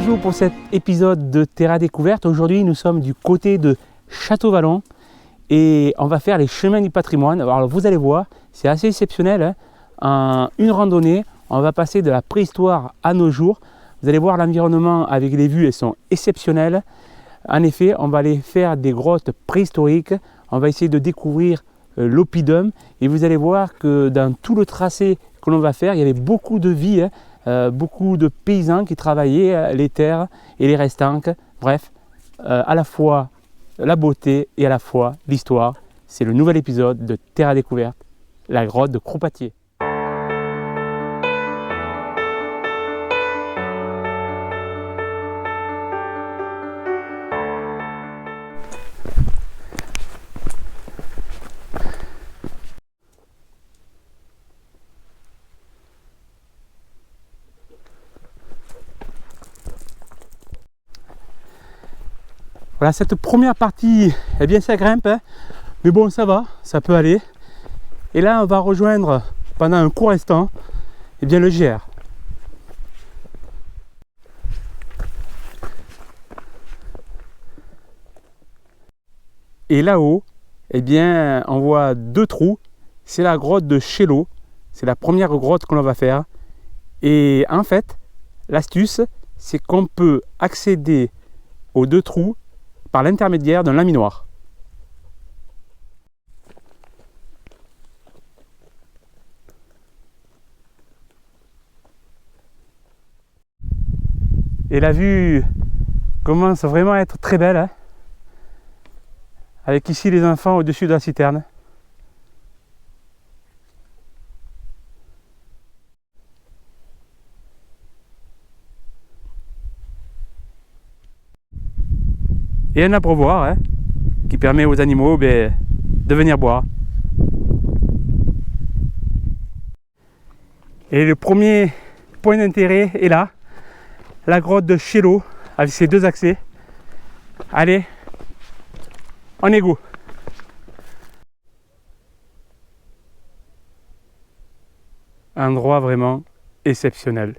Bonjour pour cet épisode de Terra Découverte. Aujourd'hui, nous sommes du côté de Château-Vallon et on va faire les chemins du patrimoine. Alors, vous allez voir, c'est assez exceptionnel. Hein. En une randonnée, on va passer de la préhistoire à nos jours. Vous allez voir l'environnement avec les vues, elles sont exceptionnelles. En effet, on va aller faire des grottes préhistoriques. On va essayer de découvrir l'oppidum et vous allez voir que dans tout le tracé que l'on va faire, il y avait beaucoup de vie. Hein. Beaucoup de paysans qui travaillaient les terres et les restanques. Bref, à la fois la beauté et à la fois l'histoire. C'est le nouvel épisode de Terra Découverte, la grotte de Croupatier. Voilà, cette première partie, eh bien ça grimpe, hein, mais bon ça va, ça peut aller. Et là on va rejoindre pendant un court instant, eh bien le GR. Et là-haut, eh bien on voit deux trous, c'est la grotte de Chélo, c'est la première grotte que l'on va faire. Et en fait, l'astuce, c'est qu'on peut accéder aux deux trous par l'intermédiaire d'un laminoir. Et la vue commence vraiment à être très belle, hein, avec ici les enfants au-dessus de la citerne. Et un abreuvoir, hein, qui permet aux animaux de venir boire. Et le premier point d'intérêt est là, la grotte de Chélo avec ses deux accès. Allez, on est go. Un endroit vraiment exceptionnel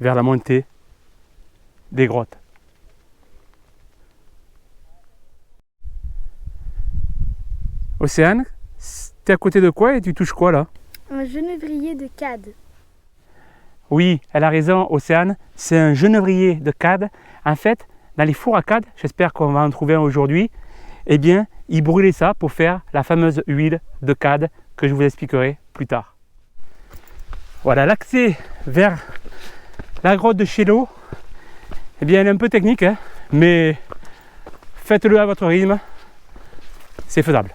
vers la montée des grottes. Océane, t'es à côté de quoi et tu touches quoi là? Un genévrier de Cade. Oui, elle a raison, Océane, c'est un genévrier de Cade. En fait, dans les fours à Cade, j'espère qu'on va en trouver un aujourd'hui, eh bien, ils brûlaient ça pour faire la fameuse huile de Cade que je vous expliquerai plus tard. Voilà, l'accès vers la grotte de Chélo, eh bien, elle est un peu technique, hein, mais faites-le à votre rythme, c'est faisable.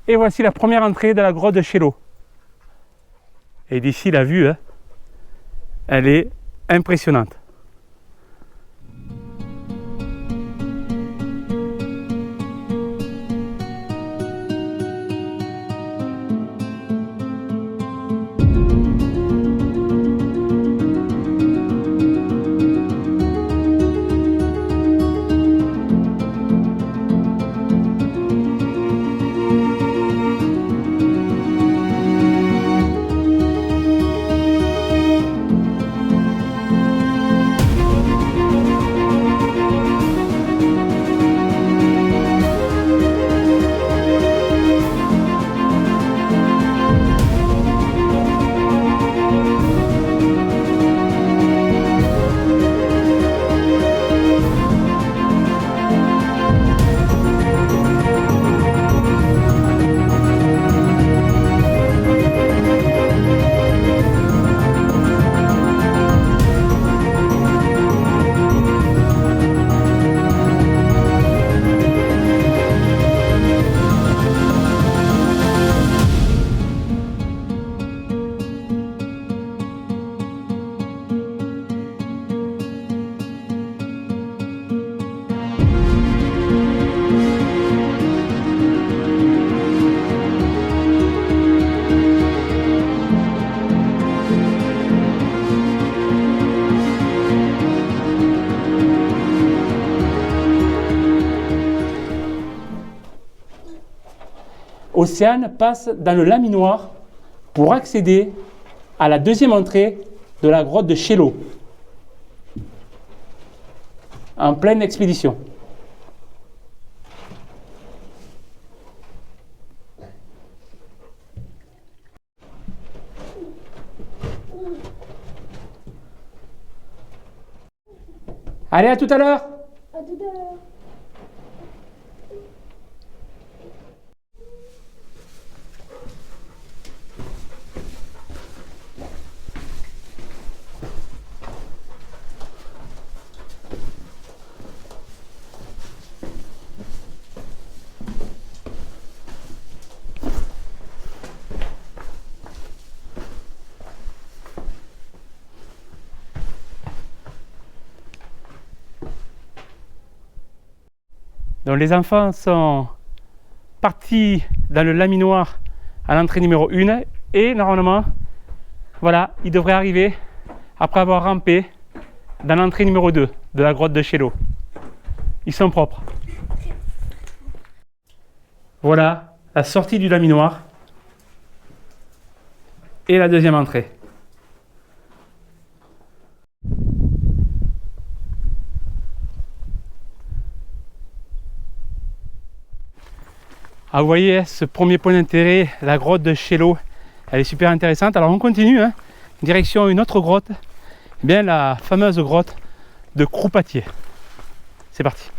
Et voici la première entrée de la grotte de Chélo. Et d'ici la vue, hein, elle est impressionnante. Océane passe dans le laminoir pour accéder à la deuxième entrée de la grotte de Chello, en pleine expédition. Allez, à tout à l'heure! À tout à l'heure. Donc les enfants sont partis dans le laminoir à l'entrée numéro 1 et normalement, voilà, ils devraient arriver après avoir rampé dans l'entrée numéro 2 de la grotte de Chello. Ils sont propres. Voilà la sortie du laminoir et la deuxième entrée. Ah, vous voyez, ce premier point d'intérêt, la grotte de Chello, elle est super intéressante. Alors on continue, direction une autre grotte, eh bien la fameuse grotte de Croupatier. C'est parti.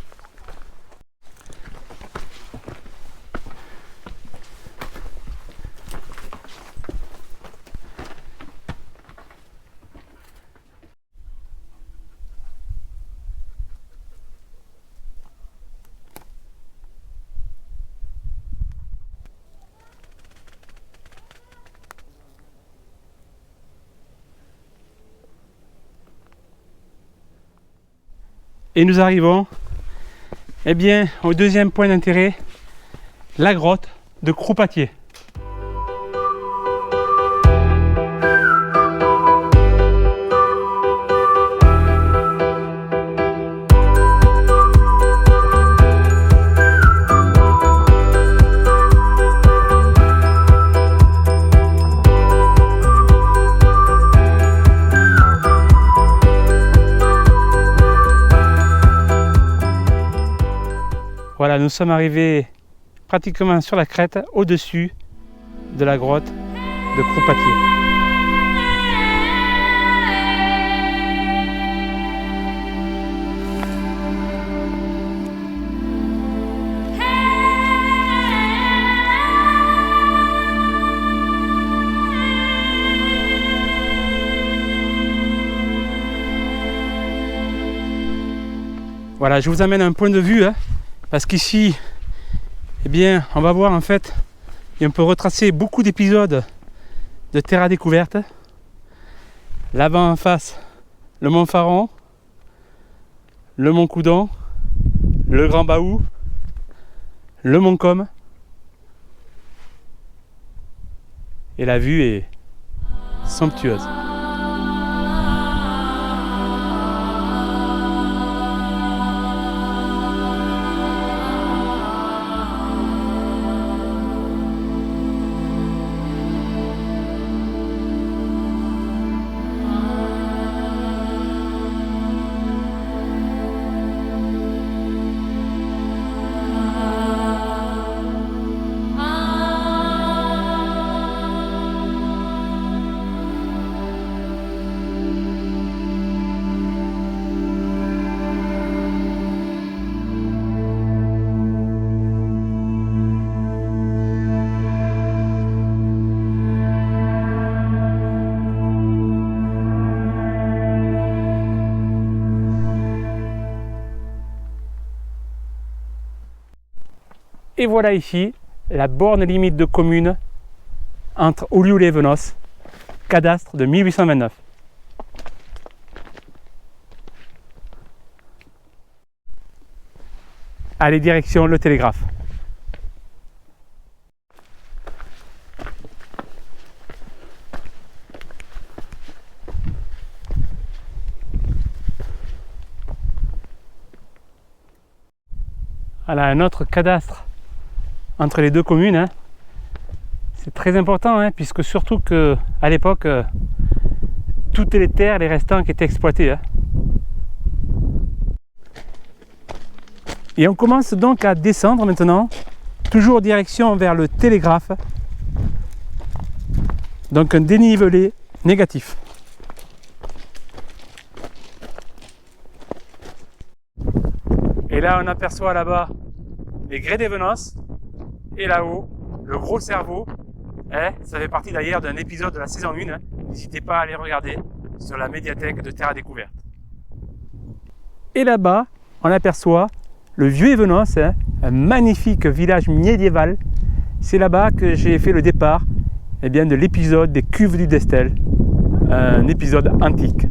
Et nous arrivons eh bien, au deuxième point d'intérêt, la grotte de Croupatier. Voilà, nous sommes arrivés pratiquement sur la crête, au-dessus de la grotte de Croupatier. Voilà, je vous amène un point de vue, parce qu'ici, eh bien, on va voir en fait, et on peut retracer beaucoup d'épisodes de Terre à découverte. Là-bas en face, le mont Faron, le mont Coudon, le Grand Bahou, le mont Com. Et la vue est somptueuse. Et voilà ici la borne limite de commune entre Olioul et Venos, cadastre de 1829. Allez, direction le télégraphe. Voilà un autre cadastre entre les deux communes, C'est très important, hein, puisque surtout qu'à l'époque, toutes les terres, les restants qui étaient exploités. Hein. Et on commence donc à descendre maintenant, toujours direction vers le télégraphe. Donc un dénivelé négatif. Et là on aperçoit là-bas les grès des Venances et là-haut le gros cerveau. Hein, ça fait partie d'ailleurs d'un épisode de la saison 1. Hein. N'hésitez pas à aller regarder sur la médiathèque de Terre à Découverte. Et là-bas on aperçoit le Vieux Évenance, hein, un magnifique village médiéval. C'est là-bas que j'ai fait le départ de l'épisode des Cuves du Destel, un épisode antique.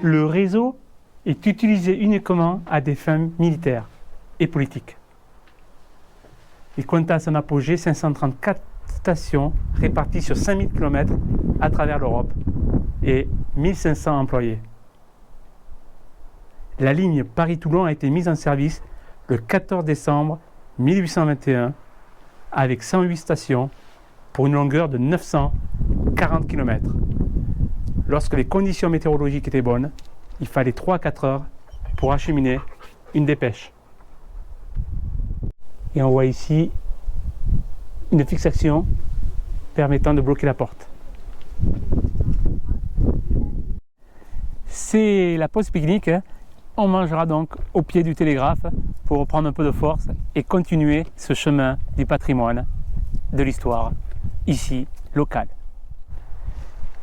Le réseau est utilisé uniquement à des fins militaires et politiques. Il compte à son apogée 534 stations réparties sur 5000 km à travers l'Europe et 1500 employés. La ligne Paris-Toulon a été mise en service le 14 décembre 1821 avec 108 stations pour une longueur de 940 km. Lorsque les conditions météorologiques étaient bonnes, il fallait 3 à 4 heures pour acheminer une dépêche. Et on voit ici une fixation permettant de bloquer la porte. C'est la pause pique-nique. Hein. On mangera donc au pied du télégraphe pour reprendre un peu de force et continuer ce chemin du patrimoine, de l'histoire, ici, locale.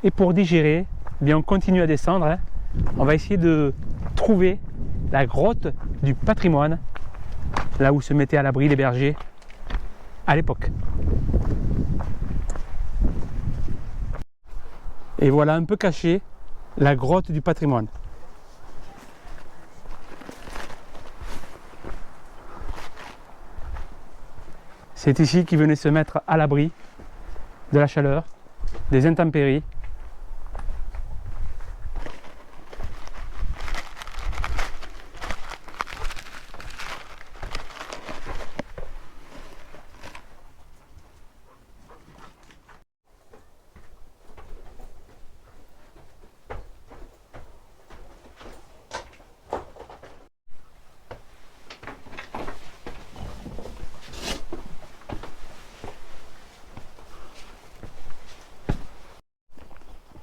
Et pour digérer, bien on continue à descendre. Hein. On va essayer de trouver la grotte du patrimoine, là où se mettaient à l'abri les bergers à l'époque. Et voilà un peu caché la grotte du patrimoine. C'est ici qu'ils venaient se mettre à l'abri de la chaleur, des intempéries.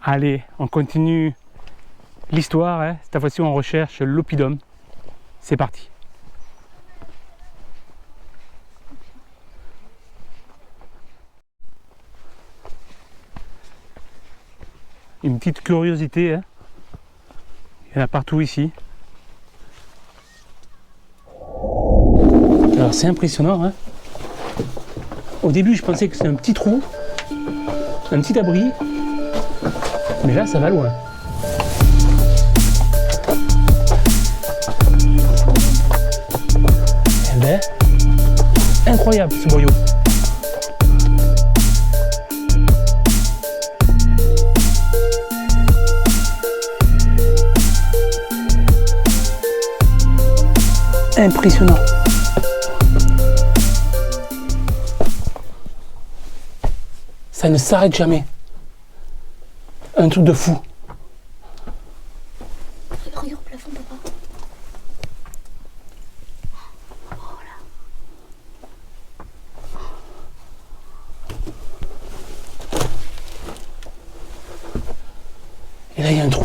Allez, on continue l'histoire. Hein. Cette fois-ci, on recherche l'oppidum. C'est parti. Une petite curiosité. Hein. Il y en a partout ici. Alors, c'est impressionnant. Hein. Au début, je pensais que c'était un petit trou, un petit abri. Mais là, ça va loin. Eh ben, incroyable ce boyau. Impressionnant. Ça ne s'arrête jamais. Un truc de fou. Regarde au plafond, papa. Oh là. Et là, il y a un trou.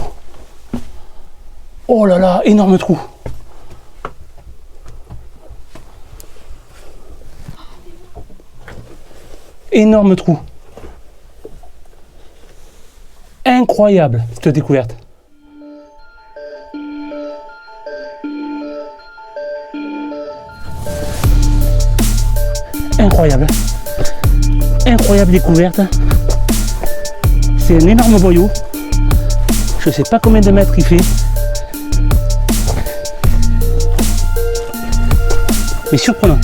Oh là là, énorme trou. Énorme trou. Incroyable. incroyable cette découverte. Incroyable. Incroyable découverte. C'est un énorme boyau. Je ne sais pas combien de mètres il fait. Mais surprenant.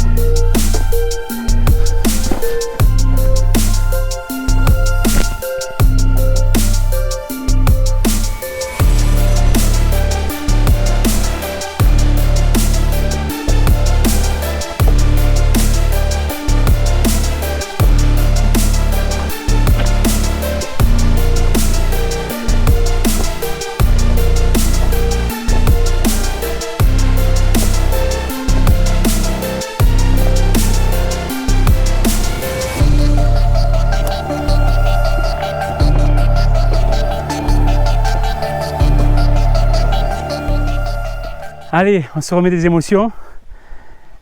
Allez, on se remet des émotions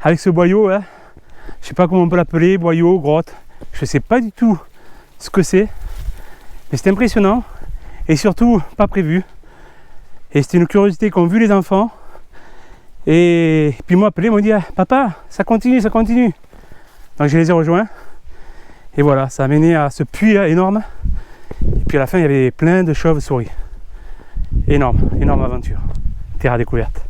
avec ce boyau. Hein. Je sais pas comment on peut l'appeler, boyau, grotte. Je sais pas du tout ce que c'est, mais c'est impressionnant et surtout pas prévu. Et c'était une curiosité qu'ont vu les enfants. Et puis moi appelé, ils m'ont dit ah, papa, ça continue, ça continue. Donc je les ai rejoints. Et voilà, ça a mené à ce puits là, énorme. Et puis à la fin, il y avait plein de chauves-souris. Énorme, énorme aventure. Terre à découverte.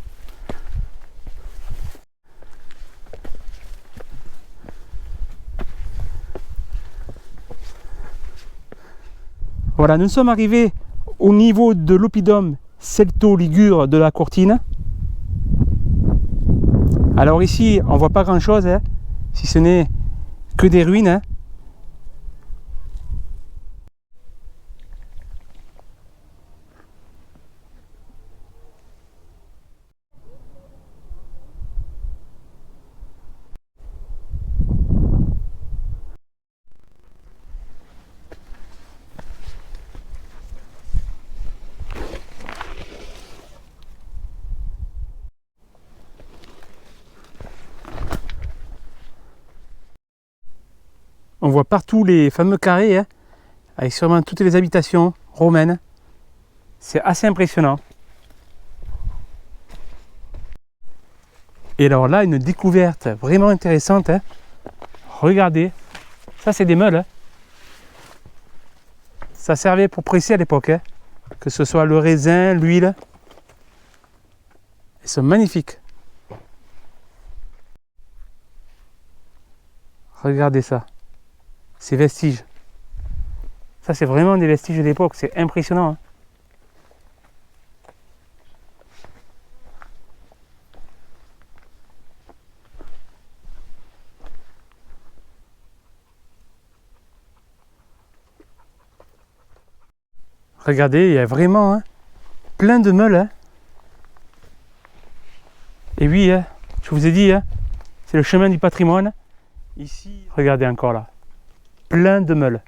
Voilà, nous sommes arrivés au niveau de l'oppidum celto-ligure de la Courtine. Alors ici, on ne voit pas grand chose, hein, si ce n'est que des ruines. Hein. On voit partout les fameux carrés, hein, avec sûrement toutes les habitations romaines. C'est assez impressionnant. Et alors là, une découverte vraiment intéressante. Hein. Regardez, ça c'est des meules. Hein. Ça servait pour presser à l'époque, hein. Que ce soit le raisin, l'huile. Ils sont magnifiques. Regardez ça. Ces vestiges. Ça, c'est vraiment des vestiges d'époque. C'est impressionnant. Hein. Regardez, il y a vraiment hein, plein de meules. Hein. Et oui, hein, je vous ai dit, hein, c'est le chemin du patrimoine. Ici, regardez encore là. Plein de meules.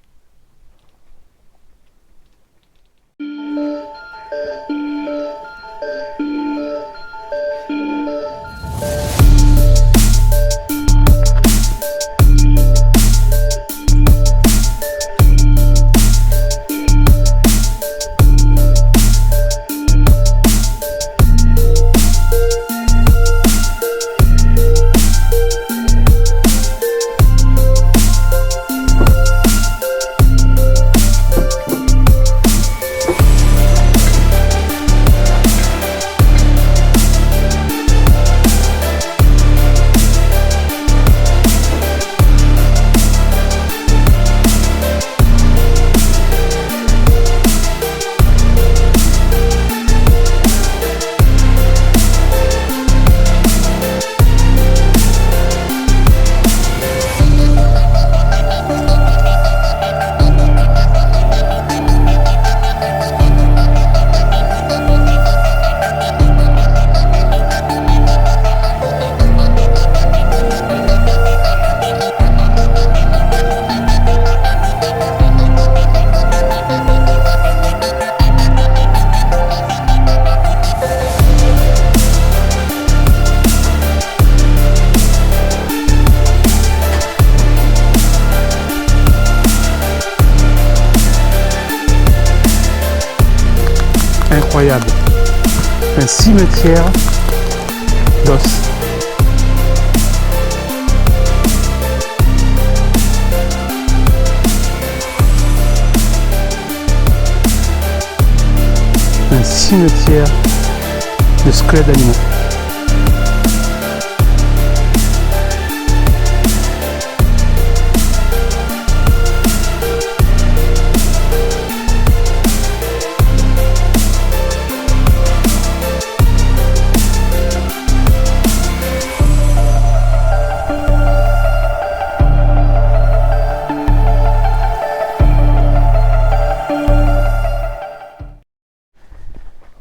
incroyable. Un cimetière d'os. Un cimetière de squelettes d'animaux.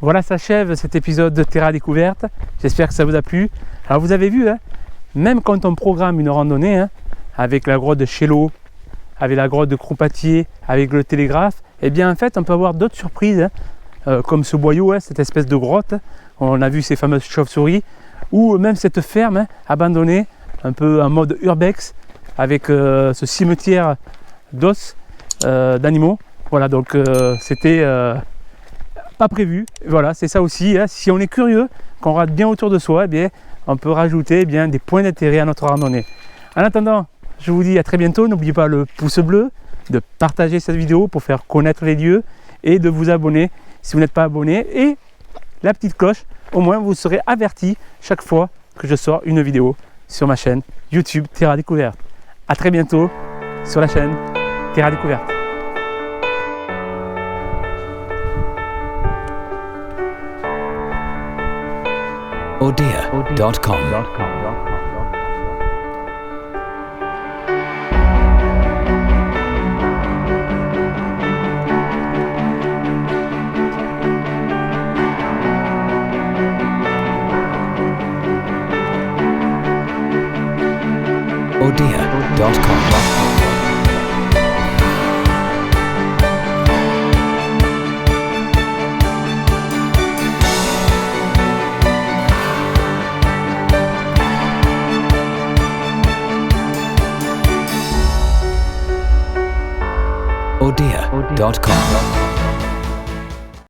Voilà, s'achève cet épisode de Terra Découverte. J'espère que ça vous a plu. Alors vous avez vu, hein, même quand on programme une randonnée, hein, avec la grotte de Chello, avec la grotte de Croupatier, avec le télégraphe, eh bien en fait on peut avoir d'autres surprises, hein, comme ce boyau, hein, cette espèce de grotte. On a vu ces fameuses chauves-souris, ou même cette ferme, hein, abandonnée, un peu en mode urbex, avec ce cimetière d'os d'animaux. Voilà, donc c'était pas prévu. Voilà, c'est ça aussi, hein. Si on est curieux, qu'on regarde bien autour de soi, eh bien, on peut rajouter, eh bien, des points d'intérêt à notre randonnée. En attendant, je vous dis à très bientôt. N'oubliez pas le pouce bleu, de partager cette vidéo pour faire connaître les lieux et de vous abonner si vous n'êtes pas abonné, et la petite cloche, au moins vous serez averti chaque fois que je sors une vidéo sur ma chaîne YouTube Terra Découverte. À très bientôt sur la chaîne Terra Découverte. Odia.com. Odia.com. Odia.com.